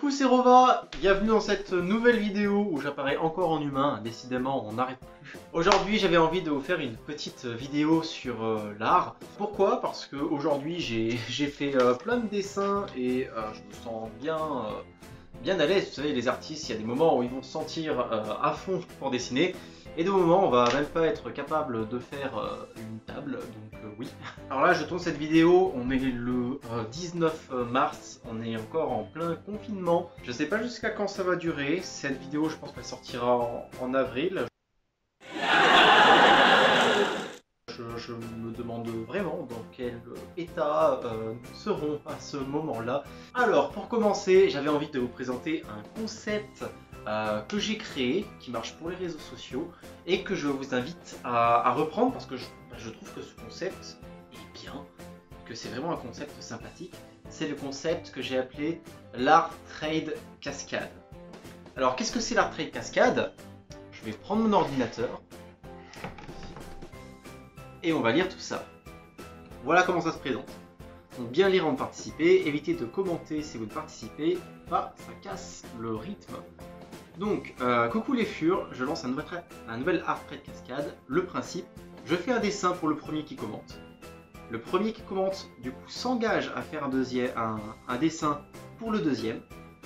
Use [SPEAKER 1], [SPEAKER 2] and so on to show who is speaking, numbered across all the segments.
[SPEAKER 1] Coucou, c'est Rova, bienvenue dans cette nouvelle vidéo où j'apparais encore en humain, décidément on n'arrête plus. Aujourd'hui j'avais envie de vous faire une petite vidéo sur l'art. Pourquoi? Parce qu'aujourd'hui j'ai fait plein de dessins et je me sens bien à l'aise. Vous savez, les artistes, il y a des moments où ils vont se sentir à fond pour dessiner. Et de moments, on va même pas être capable de faire une table, donc oui. Alors là, je tourne cette vidéo, on est le 19 mars, on est encore en plein confinement. Je sais pas jusqu'à quand ça va durer, cette vidéo je pense qu'elle sortira en avril. Je me demande vraiment dans quel état nous serons à ce moment-là. Alors, pour commencer, j'avais envie de vous présenter un concept que j'ai créé, qui marche pour les réseaux sociaux, et que je vous invite à reprendre parce que je trouve que ce concept est bien, que c'est vraiment un concept sympathique. C'est le concept que j'ai appelé l'Art Trade Cascade. Alors, qu'est-ce que c'est l'Art Trade Cascade? Je vais prendre mon ordinateur et on va lire tout ça. Voilà comment ça se présente. Donc bien lire avant de participer, évitez de commenter si vous ne participez pas, ça casse le rythme. Donc, coucou les furs, je lance un nouvel Art Trade Cascade. Le principe, je fais un dessin pour le premier qui commente. Le premier qui commente, du coup, s'engage à faire un dessin pour le deuxième.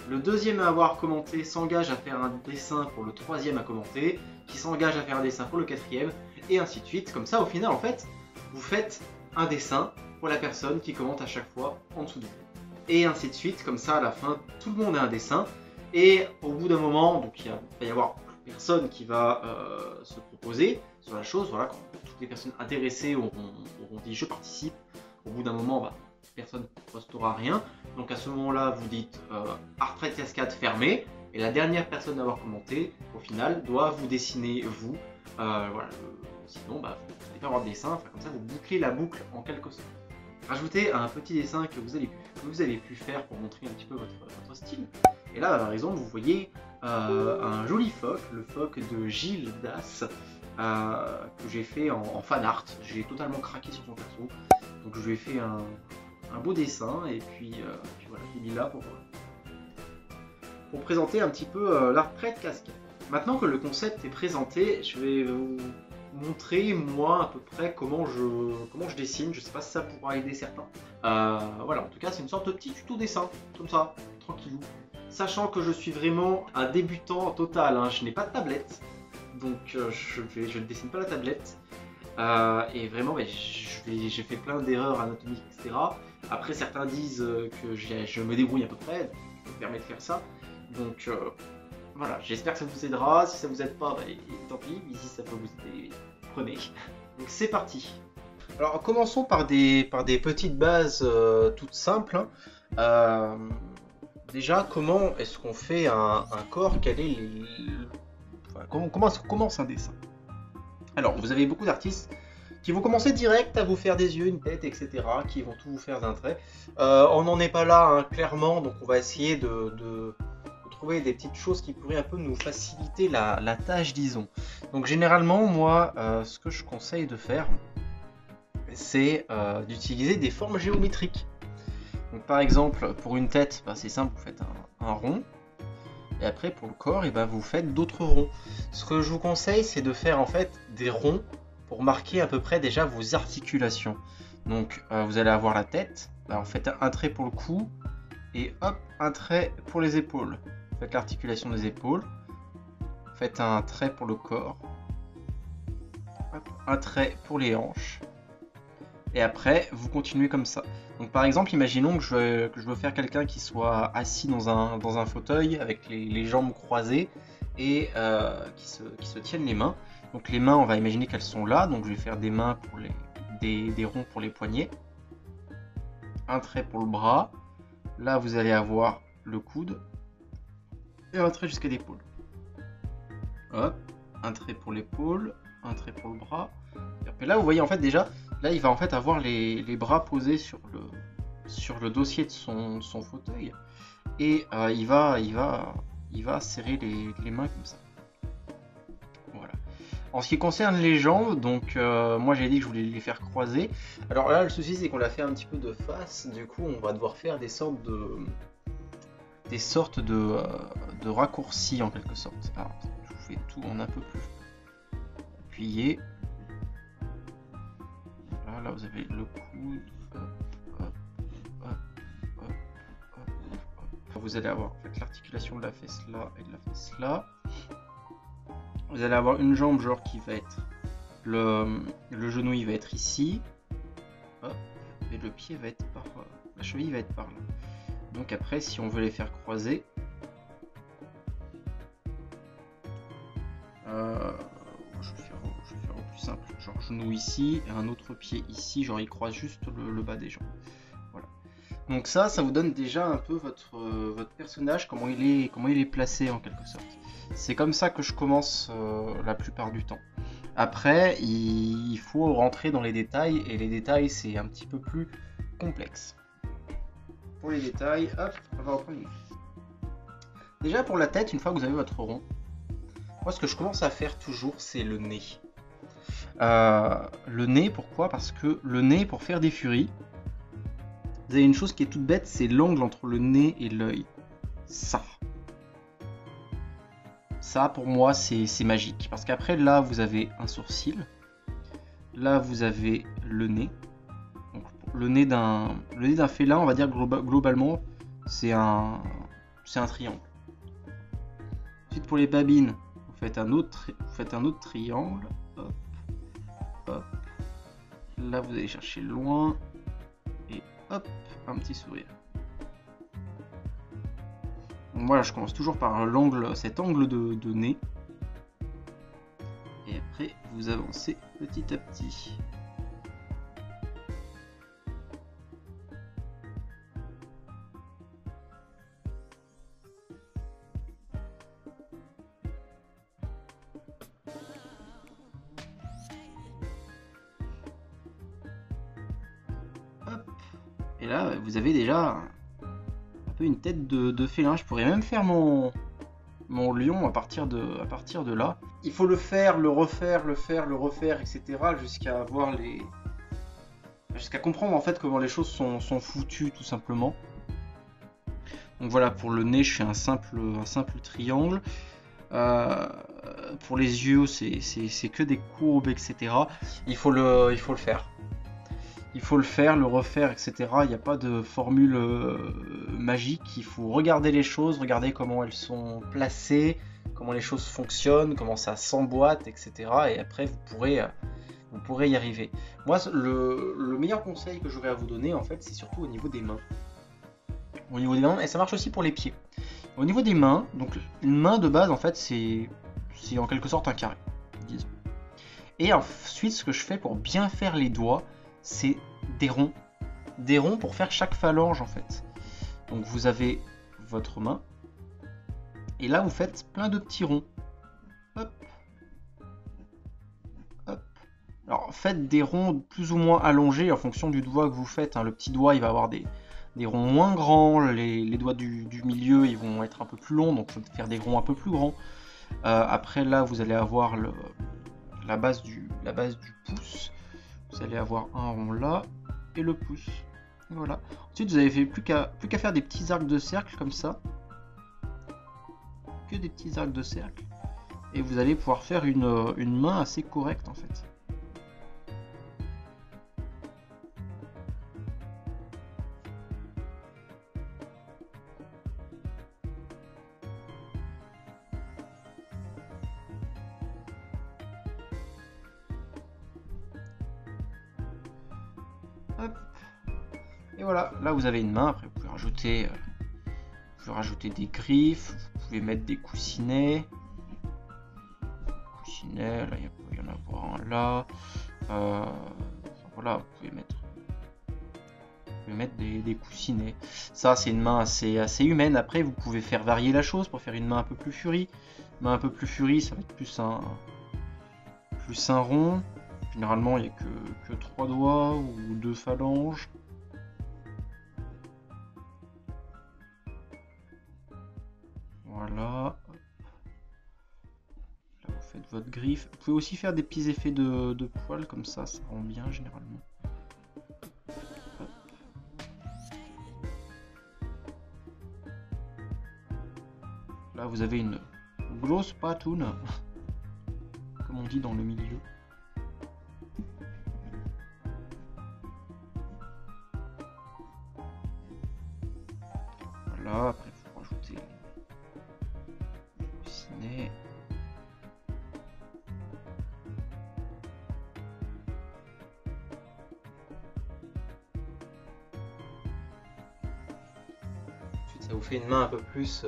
[SPEAKER 1] Le deuxième à avoir commenté s'engage à faire un dessin pour le troisième à commenter, qui s'engage à faire un dessin pour le quatrième, et ainsi de suite. Comme ça, au final, en fait, vous faites un dessin pour la personne qui commente à chaque fois en dessous de vous. Et ainsi de suite, comme ça, à la fin, tout le monde a un dessin. Et au bout d'un moment, donc il va y avoir plus personne qui va se proposer sur la chose. Voilà, quand toutes les personnes intéressées auront dit je participe, au bout d'un moment, bah, personne ne postera rien. Donc à ce moment-là, vous dites Art Trade Cascade fermé. Et la dernière personne à avoir commenté, au final, doit vous dessiner vous. Voilà, sinon, bah, vous n'allez pas avoir de dessin. Enfin, comme ça, vous bouclez la boucle en quelque sorte. Rajoutez un petit dessin que vous avez pu faire pour montrer un petit peu votre style. Et là, par exemple, vous voyez un joli phoque, le phoque de Gilles Das, que j'ai fait en fan art. J'ai totalement craqué sur son perso. Donc je lui ai fait un beau dessin et puis voilà, il est là pour présenter un petit peu l'Art Trade Cascade. Maintenant que le concept est présenté, je vais vous montrer moi à peu près comment je dessine. Je sais pas si ça pourra aider certains. Voilà, en tout cas c'est une sorte de petit tuto dessin, comme ça, tranquillou. Sachant que je suis vraiment un débutant total, hein. Je n'ai pas de tablette, donc je ne dessine pas la tablette. Et vraiment, j'ai fait plein d'erreurs anatomiques, etc. Après, certains disent que je me débrouille à peu près, je me permets de faire ça. Donc voilà, j'espère que ça vous aidera. Si ça vous aide pas, bah, tant pis, mais si ça peut vous aider, prenez. Donc c'est parti. Alors commençons par des petites bases toutes simples. Hein. Déjà, comment est-ce qu'on fait un corps? Comment est-ce qu'on commence un dessin? Alors, vous avez beaucoup d'artistes qui vont commencer direct à vous faire des yeux, une tête, etc., qui vont tout vous faire d'un trait. On n'en est pas là, hein, clairement, donc on va essayer de trouver des petites choses qui pourraient un peu nous faciliter la tâche, disons. Donc généralement, moi, ce que je conseille de faire, c'est d'utiliser des formes géométriques. Donc par exemple, pour une tête, bah, c'est simple, vous faites un rond. Et après, pour le corps, et bah, vous faites d'autres ronds. Ce que je vous conseille, c'est de faire en fait des ronds pour marquer à peu près déjà vos articulations. Donc vous allez avoir la tête, bah, vous faites un trait pour le cou, et hop, un trait pour les épaules. Vous faites l'articulation des épaules. Vous faites un trait pour le corps. Hop, un trait pour les hanches. Et après, vous continuez comme ça. Donc par exemple, imaginons que je veux faire quelqu'un qui soit assis dans un fauteuil avec les jambes croisées et qui se tiennent les mains. Donc les mains, on va imaginer qu'elles sont là. Donc je vais faire des mains pour des ronds pour les poignets. Un trait pour le bras. Là, vous allez avoir le coude. Et un trait jusqu'à l'épaule. Hop, un trait pour l'épaule, un trait pour le bras. Et là, vous voyez en fait déjà, là il va en fait avoir les bras posés sur le dossier de son fauteuil et il va serrer les mains comme ça. Voilà. En ce qui concerne les jambes, donc moi j'ai dit que je voulais les faire croiser. Alors là le souci c'est qu'on l'a fait un petit peu de face, du coup on va devoir faire des sortes des sortes de raccourcis en quelque sorte. Alors, je vous fais tout en un peu plus appuyé. Là vous avez le coude. Vous allez avoir en fait, l'articulation de la fesse là et de la fesse là. Vous allez avoir une jambe genre qui va être le genou il va être ici. Hop, et le pied va être par la cheville va être par là. Donc après si on veut les faire croiser, je vais faire au plus simple, genre genou ici et un autre pied ici, genre il croise juste le bas des jambes. Voilà. Donc ça vous donne déjà un peu votre personnage, comment il est placé en quelque sorte. C'est comme ça que je commence la plupart du temps. Après, il faut rentrer dans les détails, et les détails, c'est un petit peu plus complexe. Pour les détails, hop, on va reprendre une. Déjà pour la tête, une fois que vous avez votre rond, moi ce que je commence à faire toujours, c'est le nez. Le nez, pourquoi? Parce que le nez, pour faire des furies, vous avez une chose qui est toute bête, c'est l'angle entre le nez et l'œil. Ça pour moi c'est magique, parce qu'après là vous avez un sourcil, là vous avez le nez. Donc, le nez d'un félin, on va dire globalement c'est un triangle. Ensuite pour les babines, vous faites un autre triangle. Hop, hop. Là vous allez chercher loin et hop, un petit sourire. Donc voilà, je commence toujours par cet angle de nez. Et après, vous avancez petit à petit. Hop. Et là, vous avez déjà une tête de félin. Je pourrais même faire mon lion à partir de là. Il faut le faire, le refaire, etc. jusqu'à avoir jusqu'à comprendre en fait comment les choses sont foutues tout simplement. Donc voilà, pour le nez, je fais un simple triangle. Pour les yeux, c'est que des courbes, etc. Il faut le faire. Il faut le faire, le refaire, etc. Il n'y a pas de formule magique. Il faut regarder les choses, regarder comment elles sont placées, comment les choses fonctionnent, comment ça s'emboîte, etc. Et après, vous pourrez y arriver. Moi, le meilleur conseil que j'aurais à vous donner, en fait, c'est surtout au niveau des mains. Au niveau des mains, et ça marche aussi pour les pieds. Au niveau des mains, donc une main de base, en fait, c'est en quelque sorte un carré, disons. Et ensuite, ce que je fais pour bien faire les doigts, c'est des ronds. Des ronds pour faire chaque phalange en fait. Donc vous avez votre main. Et là vous faites plein de petits ronds. Hop. Hop. Alors faites des ronds plus ou moins allongés en fonction du doigt que vous faites. Le petit doigt il va avoir des ronds moins grands. Les doigts du milieu ils vont être un peu plus longs. Donc il faut faire des ronds un peu plus grands. Après là vous allez avoir la base du pouce. Vous allez avoir un rond là et le pouce. Et voilà. Ensuite, vous avez plus qu'à faire des petits arcs de cercle comme ça. Que des petits arcs de cercle. Et vous allez pouvoir faire une main assez correcte en fait. Hop. Et voilà, là vous avez une main. Après vous pouvez rajouter des griffes, vous pouvez mettre des coussinets. Là il peut y en avoir un là. Voilà, vous pouvez mettre des coussinets. Ça c'est une main assez humaine. Après vous pouvez faire varier la chose pour faire une main un peu plus furie. Une main un peu plus furie, ça va être plus un rond. Généralement, il n'y a que 3 doigts ou 2 phalanges. Voilà. Là, vous faites votre griffe. Vous pouvez aussi faire des petits effets de poils comme ça rend bien généralement. Hop. Là, vous avez une grosse patoune, comme on dit dans le milieu. Voilà, après, il faut rajouter le coussinet. Ensuite, ça vous fait une main un peu plus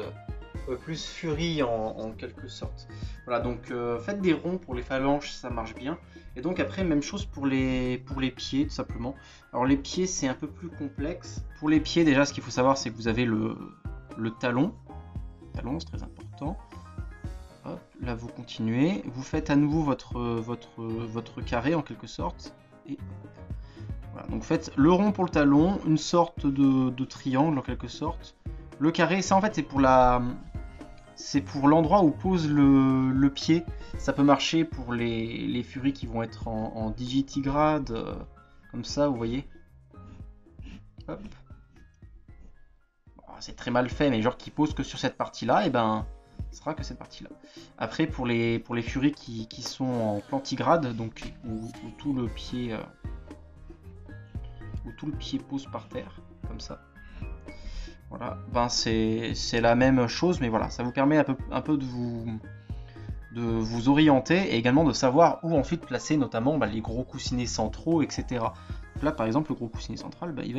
[SPEAKER 1] furie en quelque sorte. Voilà, donc faites des ronds pour les phalanges, ça marche bien. Et donc après, même chose pour les pieds, tout simplement. Alors les pieds, c'est un peu plus complexe. Pour les pieds, déjà, ce qu'il faut savoir, c'est que vous avez le talon. Le talon, c'est très important. Hop, là, vous continuez. Vous faites à nouveau votre carré, en quelque sorte. Et voilà, donc faites le rond pour le talon, une sorte de triangle, en quelque sorte. Le carré, ça, en fait, c'est pour l'endroit où pose le pied. Ça peut marcher pour les furies qui vont être en digitigrade, comme ça, vous voyez. Hop. Bon, c'est très mal fait, mais genre qui pose que sur cette partie-là, et ben, ce sera que cette partie-là. Après, pour les furies qui sont en plantigrade, donc où tout le pied pose par terre, comme ça. Voilà, ben c'est la même chose, mais voilà, ça vous permet un peu de vous orienter et également de savoir où ensuite placer notamment les gros coussinets centraux, etc. Donc là, par exemple, le gros coussinet central, il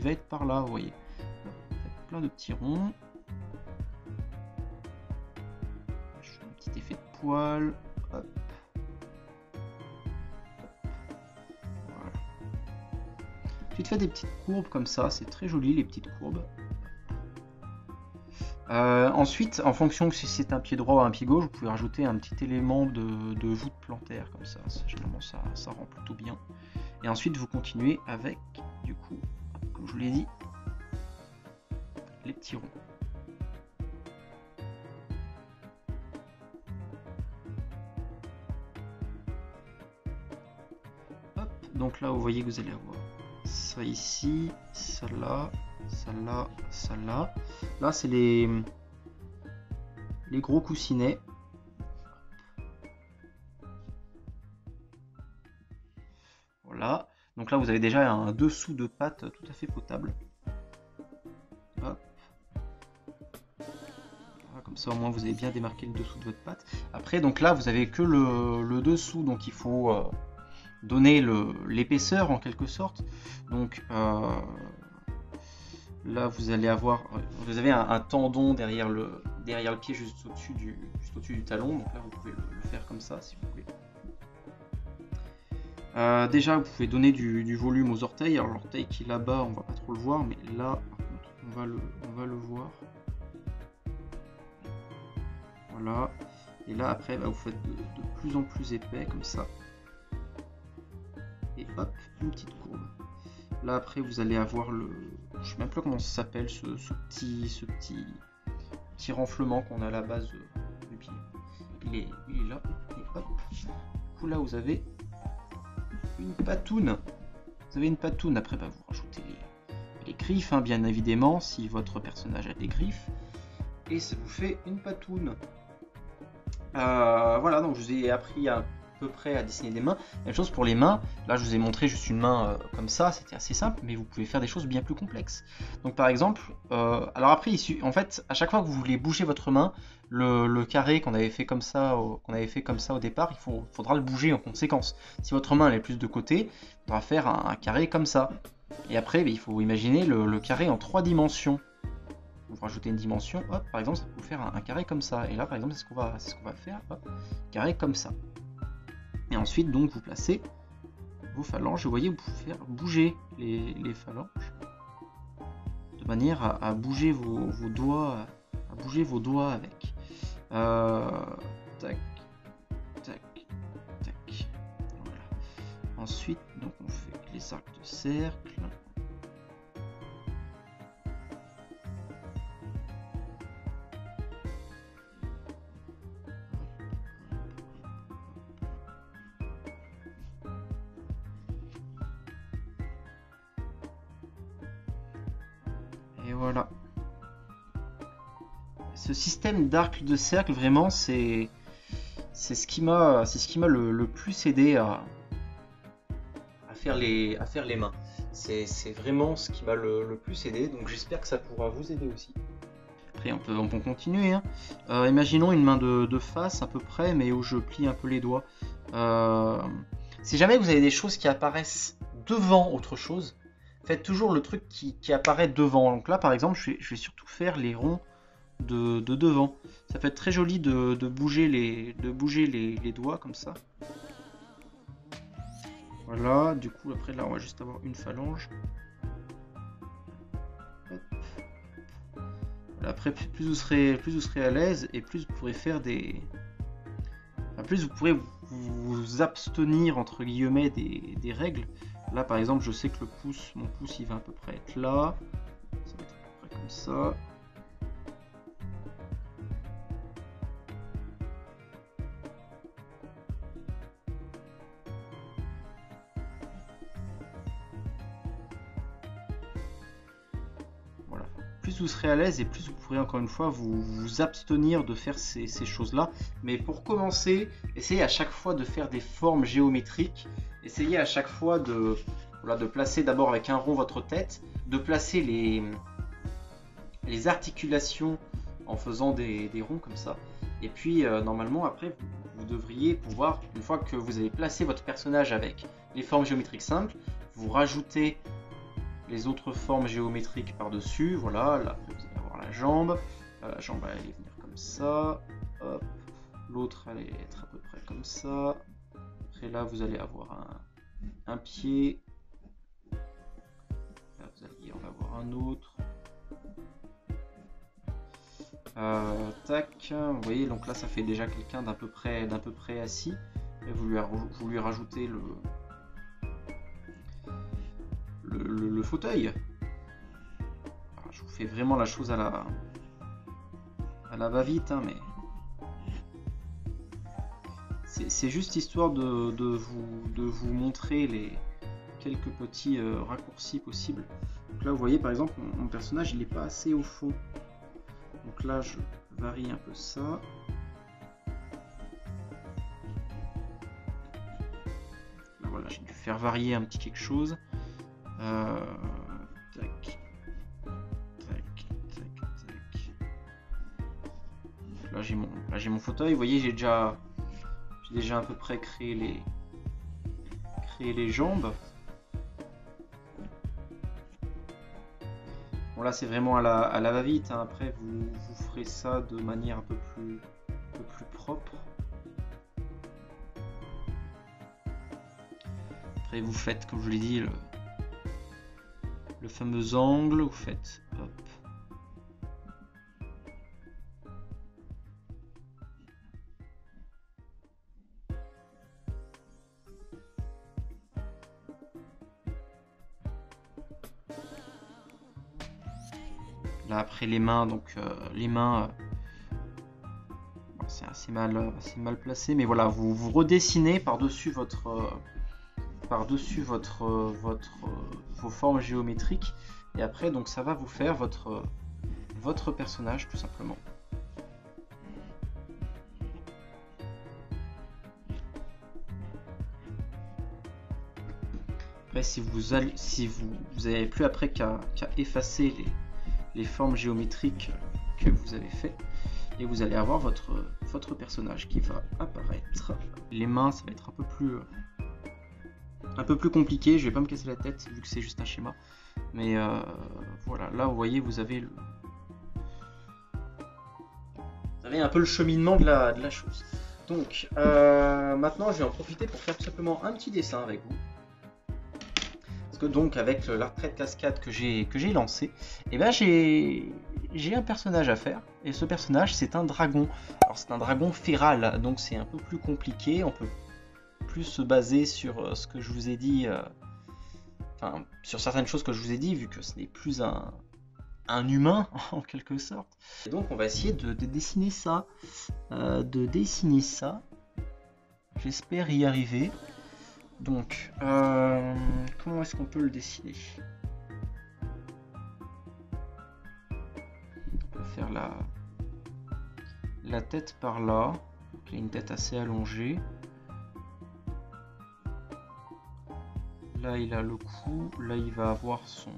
[SPEAKER 1] va être par là, vous voyez. Faites plein de petits ronds. Je fais un petit effet de poil. Hop. Voilà. Ensuite, faites des petites courbes comme ça, c'est très joli les petites courbes. Ensuite, en fonction si c'est un pied droit ou un pied gauche, vous pouvez rajouter un petit élément de voûte plantaire comme ça. Généralement, ça rend plutôt bien. Et ensuite, vous continuez avec, du coup, comme je vous l'ai dit, les petits ronds. Hop, donc là, vous voyez que vous allez avoir ça ici, ça là, ça là, ça là. Là, c'est les gros coussinets. Voilà. Donc là, vous avez déjà un dessous de pâte tout à fait potable. Hop. Voilà, comme ça, au moins, vous avez bien démarqué le dessous de votre pâte. Après, donc là, vous avez que le dessous, donc il faut donner l'épaisseur en quelque sorte. Donc là, vous allez avoir, vous avez un tendon derrière le pied juste au-dessus du talon. Donc là, vous pouvez le faire comme ça si vous voulez. Déjà, vous pouvez donner du volume aux orteils. Alors l'orteil qui est là-bas, on va pas trop le voir, mais là, par contre, on va le voir. Voilà. Et là, après, vous faites de plus en plus épais comme ça. Et hop, une petite courbe. Là, après, vous allez avoir je sais même pas comment ça s'appelle, ce petit renflement qu'on a à la base du pied. Il est là. Et hop. Du coup, là, vous avez une patoune. Vous avez une patoune. Après, vous rajoutez les griffes, hein, bien évidemment, si votre personnage a des griffes. Et ça vous fait une patoune. Voilà, donc je vous ai appris à peu près à dessiner des mains. Même chose pour les mains. Là, je vous ai montré juste une main comme ça. C'était assez simple, mais vous pouvez faire des choses bien plus complexes. Donc, par exemple, alors après, en fait, à chaque fois que vous voulez bouger votre main, le carré qu'on avait fait comme ça, au départ, faudra le bouger en conséquence. Si votre main elle est plus de côté, il faudra faire un carré comme ça. Et après, il faut imaginer le carré en 3 dimensions. Vous rajoutez une dimension, hop, par exemple, ça peut vous faire un carré comme ça. Et là, par exemple, c'est ce qu'on va faire, hop, carré comme ça. Et ensuite, donc, vous placez vos phalanges. Vous voyez, vous pouvez faire bouger les phalanges de manière à bouger vos doigts, avec. Tac, tac, tac. Voilà. Ensuite, donc, on fait les arcs de cercle. Et voilà. ce système d'arc de cercle, vraiment, c'est ce qui m'a le plus aidé à faire les mains. C'est vraiment ce qui m'a le plus aidé, donc j'espère que ça pourra vous aider aussi. Après on peut continuer, hein. Imaginons une main de face à peu près, mais où je plie un peu les doigts. Si jamais vous avez des choses qui apparaissent devant autre chose, faites toujours le truc qui apparaît devant. Donc là par exemple je vais surtout faire les ronds de devant. Ça peut être très joli de bouger les doigts comme ça. Voilà, du coup après là on va juste avoir une phalange. Hop. Voilà, après plus vous serez à l'aise et plus vous pourrez faire des... Enfin, plus vous pourrez vous abstenir entre guillemets des règles. Là par exemple je sais que mon pouce il va à peu près être là. Ça va être à peu près comme ça. Plus vous serez à l'aise et plus vous pourrez encore une fois vous abstenir de faire ces choses-là. Mais pour commencer, essayez à chaque fois de faire des formes géométriques. Essayez à chaque fois de placer d'abord avec un rond votre tête, de placer les articulations en faisant des ronds comme ça. Et puis normalement après vous devriez pouvoir, une fois que vous avez placé votre personnage avec les formes géométriques simples, vous rajoutez les autres formes géométriques par-dessus. Voilà, là vous allez avoir la jambe. La jambe elle allait venir comme ça. Hop. L'autre allait être à peu près comme ça. Après là vous allez avoir un pied. Là vous allez en avoir un autre. Tac. Vous voyez, donc là ça fait déjà quelqu'un d'à peu près assis. Et vous lui rajoutez le fauteuil. Alors, je vous fais vraiment la chose à la va-vite, hein, mais c'est juste histoire de vous montrer les quelques petits raccourcis possibles. Donc là vous voyez par exemple mon personnage il n'est pas assez au fond. Donc là je varie un peu ça. Là, voilà, j'ai dû faire varier un petit quelque chose. Tac. Là j'ai mon fauteuil. Vous voyez, j'ai déjà à peu près créé les jambes. Bon là c'est vraiment à la va-vite, hein. Après vous ferez ça de manière un peu plus propre. Après vous faites, comme je l'ai dit, le fameux angle, vous faites hop. Là après les mains, donc les mains c'est assez mal placé, mais voilà, vous redessinez par-dessus vos formes géométriques, et après donc ça va vous faire votre personnage tout simplement. Après si vous avez plus après qu'à effacer les formes géométriques que vous avez fait, et vous allez avoir votre personnage qui va apparaître. Les mains ça va être un peu plus compliqué, je vais pas me casser la tête vu que c'est juste un schéma, mais voilà, là vous voyez vous avez un peu le cheminement de la chose. Donc maintenant je vais en profiter pour faire tout simplement un petit dessin avec vous. Que donc avec l'arc trait de cascade que j'ai lancé, et ben j'ai un personnage à faire, et ce personnage c'est un dragon. Alors c'est un dragon féral, donc c'est un peu plus compliqué, on peut plus se baser sur ce que je vous ai dit, enfin sur certaines choses que je vous ai dit, vu que ce n'est plus un humain en quelque sorte. Et donc on va essayer de dessiner ça, j'espère y arriver. Donc, comment est-ce qu'on peut le dessiner? On peut faire la tête par là. Donc, il a une tête assez allongée. Là, il a le cou. Là, il va avoir son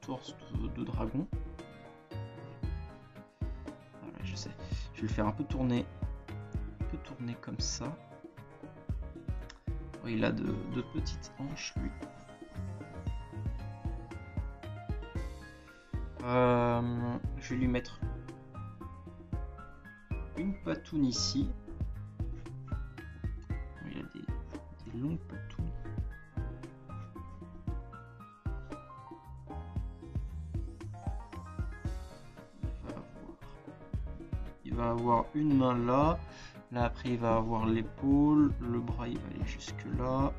[SPEAKER 1] torse de dragon. Voilà, je sais. Je vais le faire un peu tourner comme ça. Il a de petites hanches, lui. Je vais lui mettre une patoune ici. Il a des longues patounes. Il va avoir une main là. Là après il va avoir l'épaule, le bras il va aller jusque là.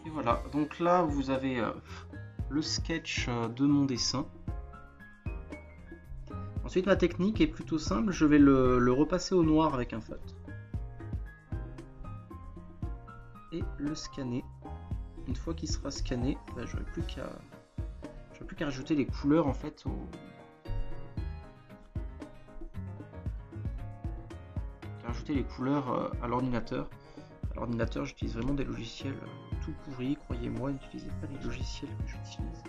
[SPEAKER 1] Et voilà, donc là vous avez le sketch de mon dessin. Ensuite ma technique est plutôt simple, je vais le repasser au noir avec un feutre. et le scanner. Une fois qu'il sera scanné, bah, j'aurai plus qu'à rajouter les couleurs en fait à l'ordinateur. À l'ordinateur, j'utilise vraiment des logiciels tout pourris, croyez-moi, n'utilisez pas les logiciels que j'utilise.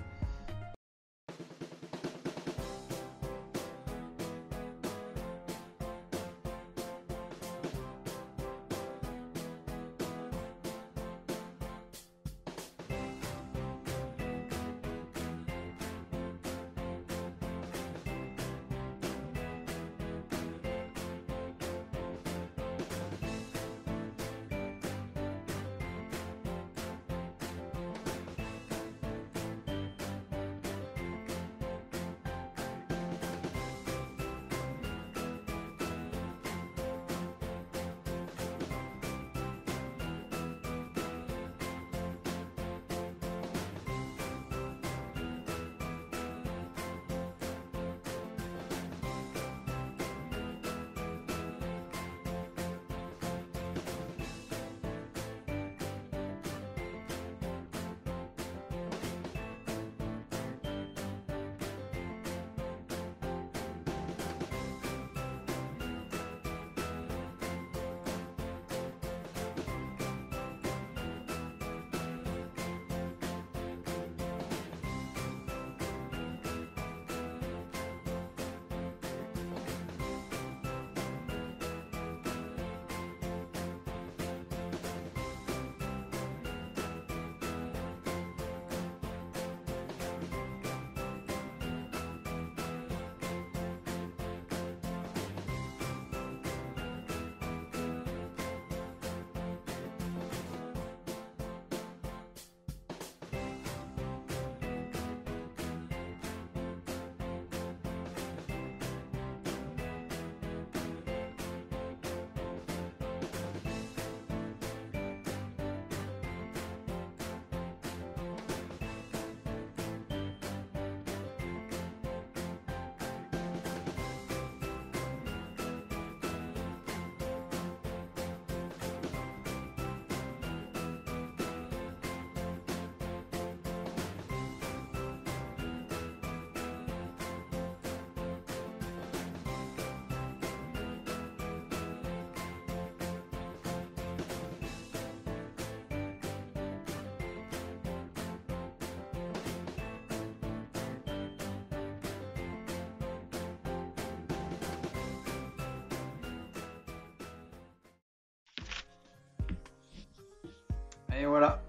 [SPEAKER 1] Et voilà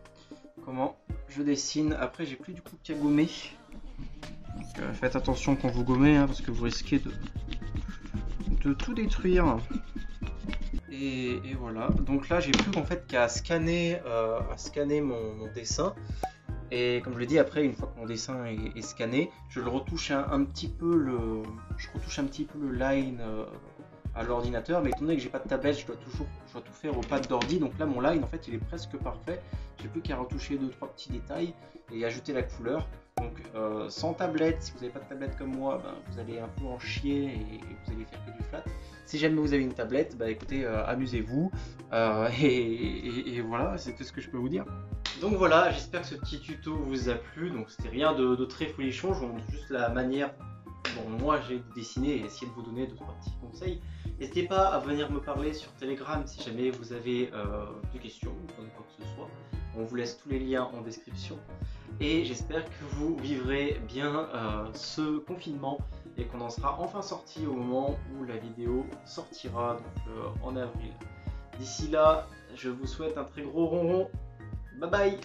[SPEAKER 1] comment je dessine. Après, j'ai plus du coup qu'à gommer. Donc, faites attention quand vous gommez, hein, parce que vous risquez de tout détruire. Et voilà. Donc là, j'ai plus qu'en fait qu'à scanner, mon dessin. Et comme je l'ai dit, après, une fois que mon dessin est scanné, je le retouche un petit peu le line à l'ordinateur, mais étant donné que j'ai pas de tablette, je dois tout faire au pad d'ordi. Donc là, mon line, en fait, il est presque parfait. J'ai plus qu'à retoucher 2-3 petits détails et ajouter la couleur. Donc sans tablette, si vous n'avez pas de tablette comme moi, ben, vous allez un peu en chier et vous allez faire que du flat. Si jamais vous avez une tablette, bah écoutez, amusez-vous. Et voilà, c'est tout ce que je peux vous dire. Donc voilà, j'espère que ce petit tuto vous a plu. Donc c'était rien de très folichon, je vous montre juste la manière dont moi j'ai dessiné et essayer de vous donner 2-3 petits conseils. N'hésitez pas à venir me parler sur Telegram si jamais vous avez des questions ou quoi que ce soit. On vous laisse tous les liens en description. Et j'espère que vous vivrez bien ce confinement et qu'on en sera enfin sorti au moment où la vidéo sortira, donc en avril. D'ici là, je vous souhaite un très gros ronron. Bye bye!